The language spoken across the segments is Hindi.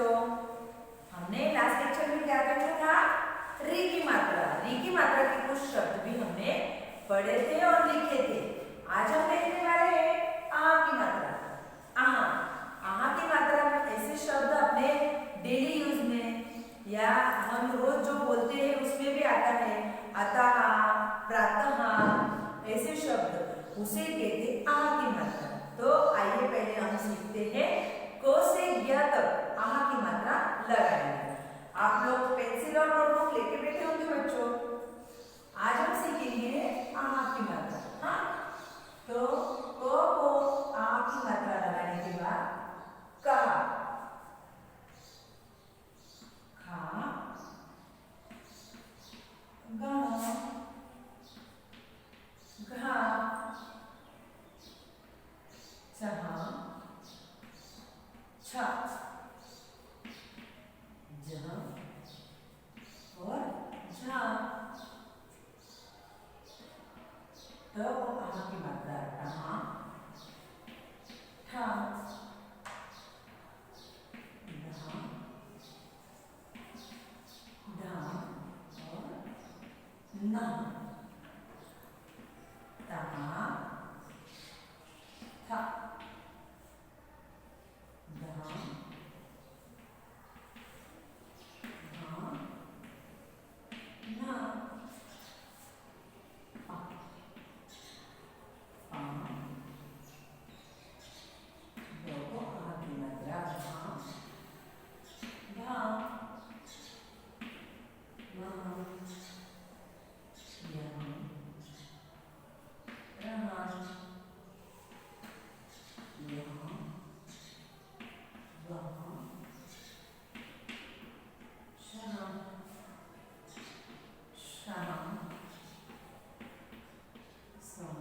बच्चों, हमने लास्ट लेक्चर में क्या करना था? री की मात्रा के कुछ शब्द भी हमने पढ़े थे और लिखे थे। आज हम देखने वाले हैं आ की मात्रा। आहा की मात्रा में ऐसे शब्द अपने डेली यूज में या हम रोज जो बोलते हैं उसमें भी आता है। अतः, प्रातः, ऐसे शब्द उसे कहते आ की मात्रा। तो आइए पहले हम सीखते हैं क से ज्ञ तक आहा की मात्रा लगाएंगे। आप लोग पेंसिल और नोटबुक लेके बैठे होंगे बच्चों। आज हम सीखेंगे आहा की मात्रा। हाँ, तो क को आ की मात्रा लगाने के बाद कहा, खा, गा, घा, चहा, छा, जहा और झा। तो आहा की मात्रा टहा, ठा, ढा, ढा और ना, तहा, था, धा, धा, ना, पा, पा, देखो आहा की मात्रा भा, भा, वहाँ, यहाँ, रहा, यहाँ, वहाँ, शहाँ, शाम, सम,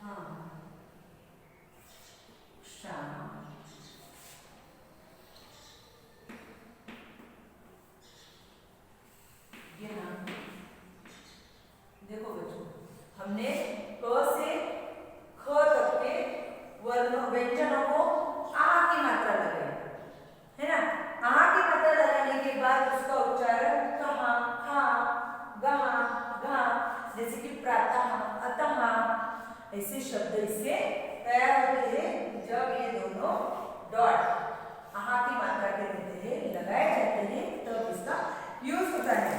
हाँ, शाम, यहाँ। देखो बच्चों, हमने क से ख तक के वर्ण व्यंजनों को आ की मात्रा लगाई है ना। आ की मात्रा लगाने के बाद उसका उच्चारण कहा, खा, गहा, घा, जैसे कि प्रातः, अतः, ऐसे शब्द इससे तैयार होते हैं जब ये दोनों डॉट आहा की मात्रा के रहते हैं, लगाए जाते हैं, तब इसका यूज होता है।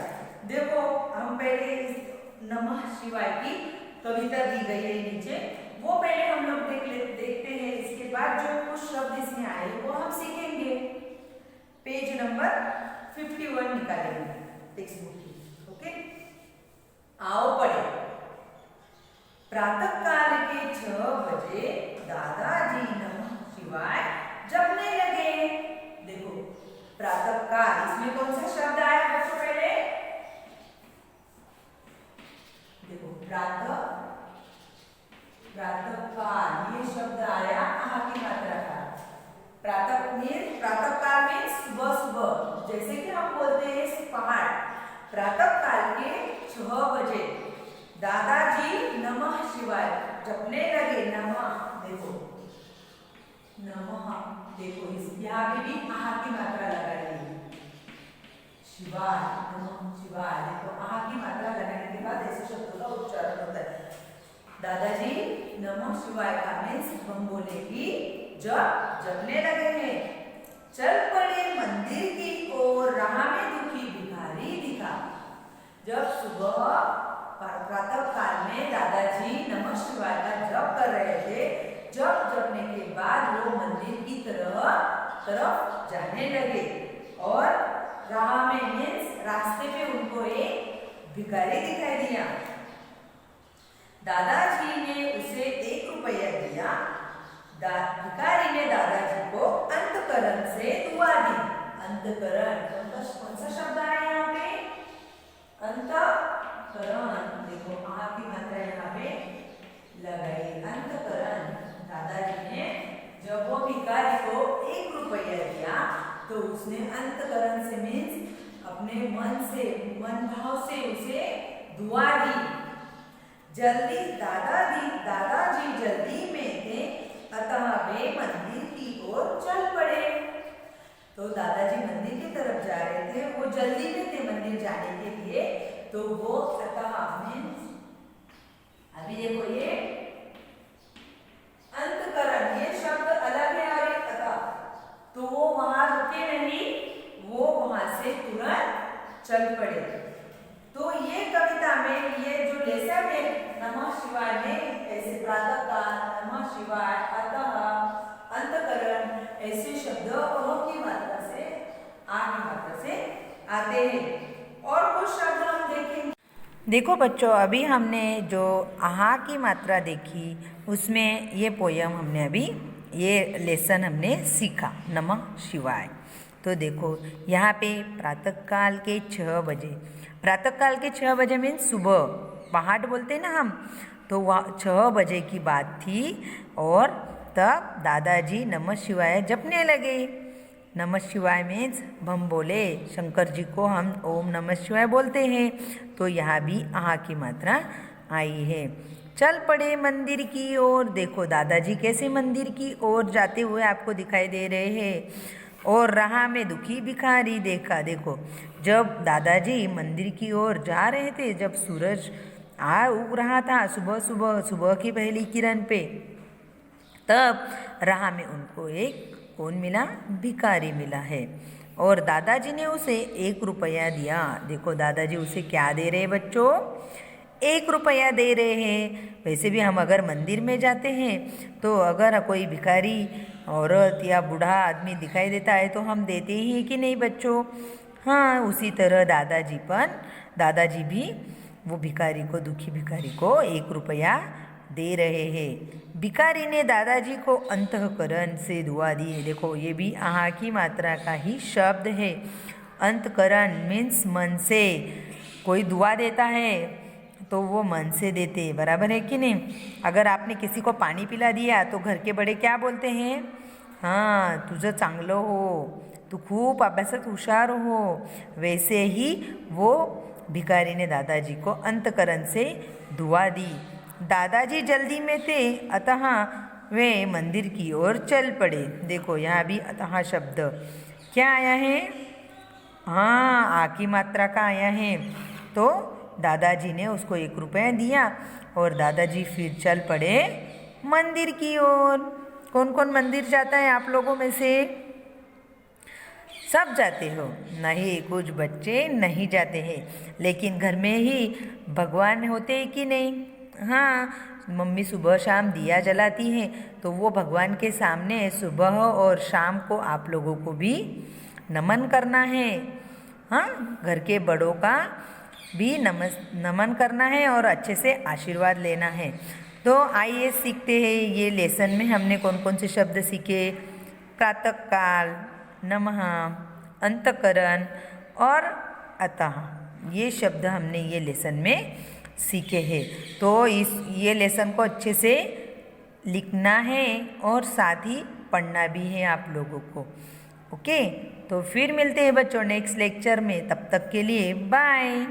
देखो, हम पहले नमः शिवाय की कविता दी गई है नीचे, वो पहले हम लोग देखते हैं। इसके बाद जो कुछ शब्द इसमें आए वो हम सीखेंगे। पेज नंबर 51 निकालेंगे टेक्स्ट बुक की। ओके, आओ पढ़े। प्रातः काल के 6 बजे दादाजी नमः शिवाय जपने लगे। देखो, प्रातः काल, इसमें कौन सा शब्द आया बच्चों? पहले देखो, प्रातः काल, ये शब्द आया आहा की मात्रा का। प्रातः काल में सुबह सुबह, जैसे कि हम बोलते हैं पहाड़। प्रातः काल के 6 बजे दादाजी नमः शिवाय जपने लगे। नमः, देखो नमः, देखो यहाँ पे भी आहा की मात्रा लगाई। शिवाय, नमः शिवाय, देखो आहा की मात्रा लगाने के बाद ऐसे शब्दों का उच्चारण होता है। दादाजी नमः शिवाय का मीन्स हम बोले कि जब जपने लगे हैं। चल पड़े मंदिर की ओर, राह में दुखी भिखारी दिखा। जब सुबह प्रातः काल में दादाजी नमः शिवाय का जप कर रहे थे, जप जपने के बाद वो मंदिर की तरफ जाने लगे और राह में मीन्स रास्ते पे उनको एक भिखारी दिखाई दिया। दादाजी ने उसे 1 रुपया दिया। भिखारी ने दादाजी को अंतकरण से दुआ दी। अंतकरण, कौन सा शब्द आया यहाँ पे? अंतकरण। देखो आहा की मात्रा यहाँ पे लगाई, अंतकरण। दादाजी ने जब वो भिखारी को 1 रुपया दिया तो उसने अंतकरण से मीन्स अपने मन भाव से उसे दुआ दी। दादाजी जल्दी में थे, अतः वे मंदिर की ओर चल पड़े। तो दादाजी मंदिर की तरफ जा रहे थे, वो जल्दी में थे मंदिर जाने के लिए। तो वो अतः मीन्स अभी देखो ये अंतकरण, ये शब्द अलग है और एक अतः, तो वो वहां रुके नहीं, वो वहां से तुरंत चल पड़े। तो ये कविता में ये जो लेसन है नमः शिवाय में, ऐसे प्रातः काल, नमः शिवाय, अतः, अंतकरण, ऐसे शब्द अ की मात्रा से आ की मात्रा से आते हैं। और कुछ शब्द हम देखेंगे। देखो बच्चों, अभी हमने जो आहा की मात्रा देखी उसमें ये पोयम हमने अभी ये लेसन हमने सीखा नमः शिवाय। तो देखो यहाँ पे प्रातःकाल के 6 बजे, प्रातःकाल के 6 बजे मीन्स सुबह, पहाड़ बोलते हैं ना हम, तो वह 6 बजे की बात थी। और तब दादाजी नमः शिवाय जपने लगे। नमः शिवाय मीन्स हम बोले, शंकर जी को हम ओम नमः शिवाय बोलते हैं। तो यहाँ भी आहा की मात्रा आई है। चल पड़े मंदिर की ओर। देखो दादाजी कैसे मंदिर की ओर जाते हुए आपको दिखाई दे रहे हैं। और राह में दुखी भिखारी देखा। देखो जब दादाजी मंदिर की ओर जा रहे थे, जब सूरज उग रहा था सुबह सुबह, सुबह की पहली किरण पे, तब राह में उनको एक कौन मिला? भिखारी मिला है। और दादाजी ने उसे 1 रुपया दिया। देखो दादाजी उसे क्या दे रहे हैं बच्चों? 1 रुपया दे रहे हैं। वैसे भी हम अगर मंदिर में जाते हैं तो अगर कोई भिखारी औरत या बूढ़ा आदमी दिखाई देता है तो हम देते ही हैं कि नहीं बच्चों? हाँ, उसी तरह दादाजी भी वो भिखारी को, दुखी भिखारी को 1 रुपया दे रहे हैं। भिखारी ने दादाजी को अंतःकरण से दुआ दी है। देखो ये भी आहा की मात्रा का ही शब्द है। अंतःकरण मीन्स मन से। कोई दुआ देता है तो वो मन से देते, बराबर है कि नहीं? अगर आपने किसी को पाणी पिला दिया तो घर के बड़े क्या बोलते हैं? हाँ, तुझं चांगलं हो, तू खूप अभ्यासात हुशार हो। वैसे ही वो भिखारी ने दादाजी को अंतःकरण से दुआ दी। दादाजी जल्दी में थे, अतः वे मंदिर की ओर चल पड़े। देखो यहाँ भी अतः शब्द क्या आया है? हाँ, आ की मात्रा का आया है। तो दादाजी ने उसको 1 रुपया दिया और दादाजी फिर चल पड़े मंदिर की ओर। कौन कौन मंदिर जाता है आप लोगों में से? सब जाते हो? नहीं, कुछ बच्चे नहीं जाते हैं, लेकिन घर में ही भगवान होते हैं कि नहीं? हाँ, मम्मी सुबह शाम दिया जलाती हैं, तो वो भगवान के सामने सुबह और शाम को आप लोगों को भी नमन करना है। हाँ, घर के बड़ों का भी नमन करना है और अच्छे से आशीर्वाद लेना है। तो आइए सीखते हैं, ये लेसन में हमने कौन कौन से शब्द सीखे? प्रातःकाल, नमः, अंतःकरण और अतः, ये शब्द हमने ये लेसन में सीखे हैं। तो ये लेसन को अच्छे से लिखना है और साथ ही पढ़ना भी है आप लोगों को। ओके, तो फिर मिलते हैं बच्चों नेक्स्ट लेक्चर में। तब तक के लिए बाय।